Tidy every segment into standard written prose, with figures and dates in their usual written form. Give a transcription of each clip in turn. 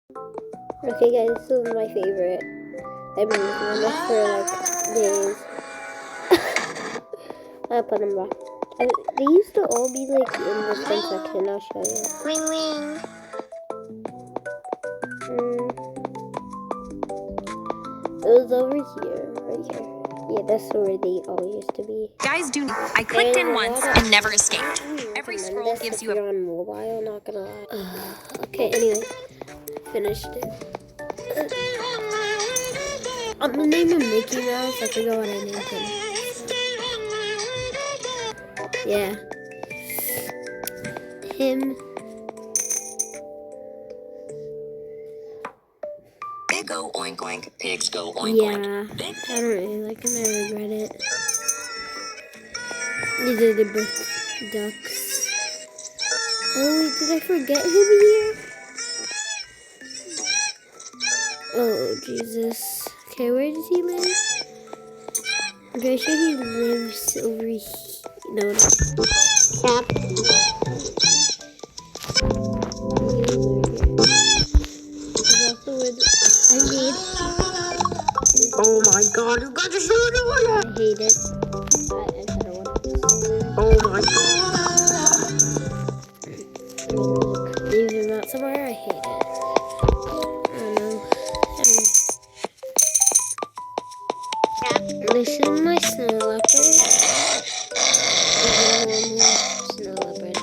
Okay guys, this is my favorite. I've been working on this for like days. I'll put them back. They used to all be like in this one section. I'll show you. Ring ring. It was over here, right here. Yeah, that's where they all used to be. Guys, I clicked in once and never escaped. Every scroll gives you a... on mobile, not gonna lie. Okay, anyway. Finished it. I'm gonna name him Mickey Mouse. I forgot what I named him. Yeah. Him. Pig go oink oink, pigs go oink Yeah. oink. I don't really like him. I regret it. These are the ducks. Oh, wait, did I forget him here? Oh, Jesus. Okay, where does he live? I'm pretty sure he lives over here. No, no. Cap. Oh my god, you got to show it all. I hate it. I don't want to. Oh my god. Leave him out somewhere. I hate it. I don't know. This is my snow leopard. Snow leopard.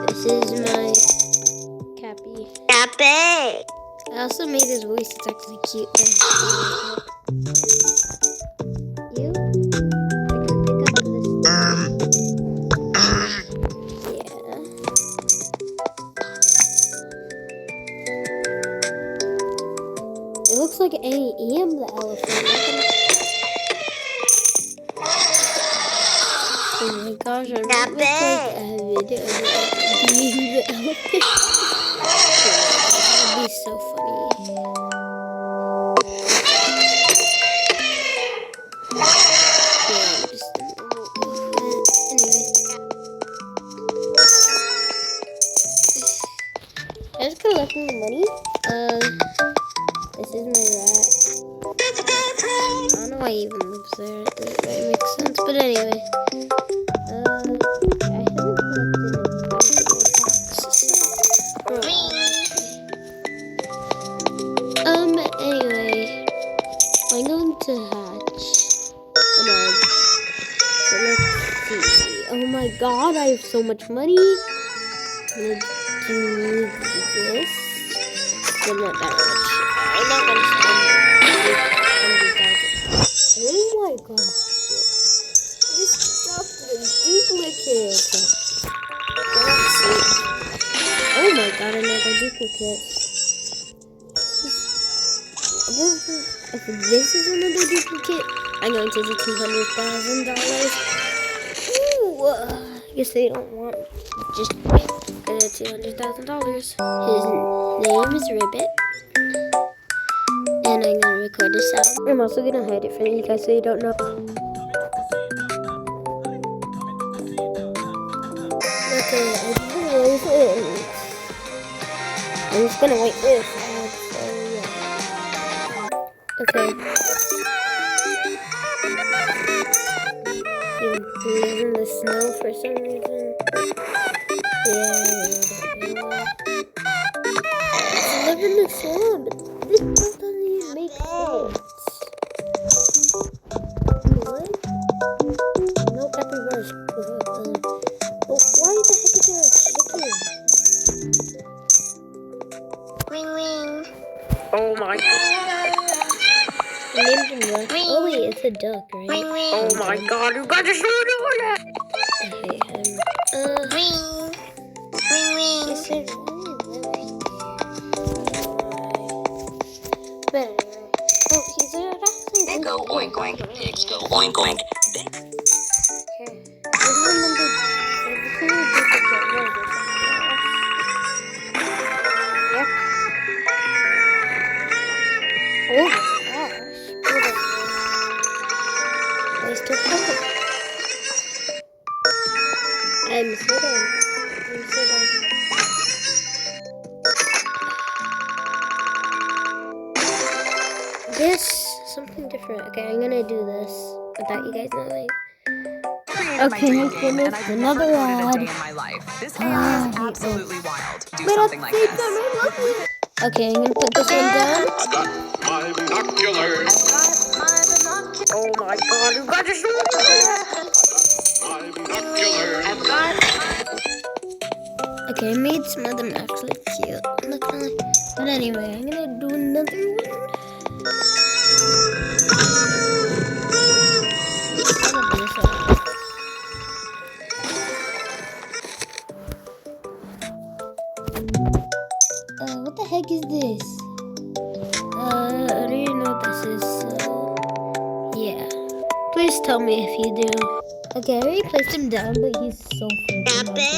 This is my Cappy. Cappy. I also made his voice. It's actually cute. You? I can pick up this. Yeah. It looks like I am the elephant. Oh my gosh, I might make like a video of being the elephant. That'd be so funny. Yeah, I'm just a normal elephant. Anyway. I was collecting the money. This is my rat. I don't know why he even lives there. It doesn't really make sense. But anyway. I haven't collected any anyway. I'm going to hatch an egg. So let's see. Oh my god, I have so much money. I'm gonna do this. But not that much. I'm not gonna spend 100,000. Oh my god. This stuff is duplicate. Let's see. Oh my god, another duplicate. If this is another duplicate, I'm going to do $200,000. Ooh, I guess they don't want just $200,000. His name is Ribbit. And I'm gonna record the sound. I'm also gonna hide it from you guys so you don't know. Okay, I'm just gonna wait for this. So yeah. Okay. He lives in the snow for some reason. Yeah. He lives in the swamp. This doesn't even make sense. What? No capybaras. But why the heck is there a chicken? Ring ring. Oh my god. I named him what? Oh wait, it's a duck, right? Ring ring. Oh my god, you got to show it all. I hate him. Ring. Ring ring. Yes, sir. But anyway. Oh, he's actually Pig go oink oink, pigs go oink oink. Okay. There's one number. Yep. Oh my gosh. Nice to cover. I'm so done. This something different. Okay, I'm gonna do this without you guys knowing. Created my dream game, and I've never another coded a ad. day in my life. This AI is I hate absolutely wild. Do But something at like the this. same time, I love it. Okay, I'm gonna put this one down. I got my binoculars. Oh my god, you guys are so My binoculars. Okay, I made some of them actually cute. I'm not gonna lie. But anyway, I'm gonna do another one. I love this one. What the heck is this? I don't even know what this is, so yeah. Please tell me if you do. Okay, I already placed him down, but he's so freaking ugly.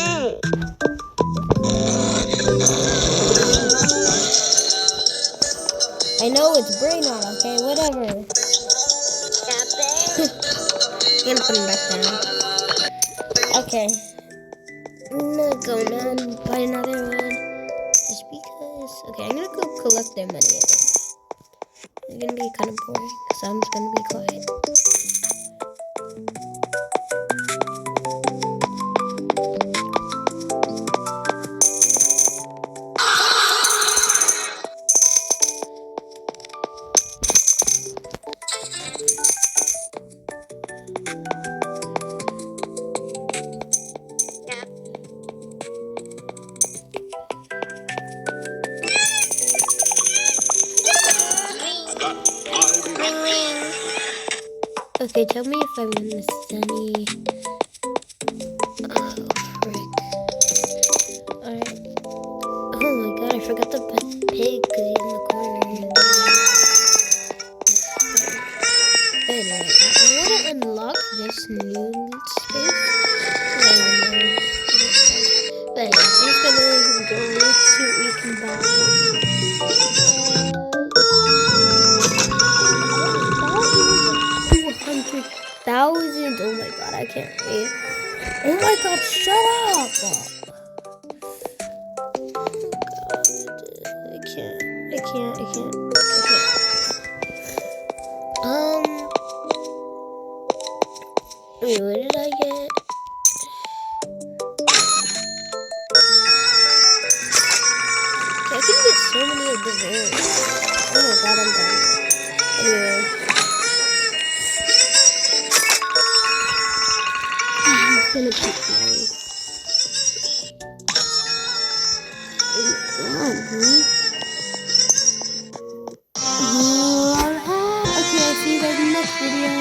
I know it's brain rot, okay? Whatever. I'm gonna put him back down. Okay. I'm gonna go now and buy another one. Just because. Okay, I'm gonna go collect their money again. It's gonna be kind of boring, so I'm just gonna be quiet. Okay, tell me if I missed any. Oh, frick. Alright. Oh my god, I forgot the pig because he's in the corner. But anyway, I want to unlock this new space. I don't even know what it says. But anyway, I'm just gonna go see what we can buy. 200,000. Oh my god, I can't wait. Oh my god, shut up! Oh god, I can't. Wait, what did I get? Okay, I can get so many of the rewards. Oh my god, I'm done. Anyway. I'm just gonna keep buying. Oh my god, dude. Okay, I'll see you guys in the next video.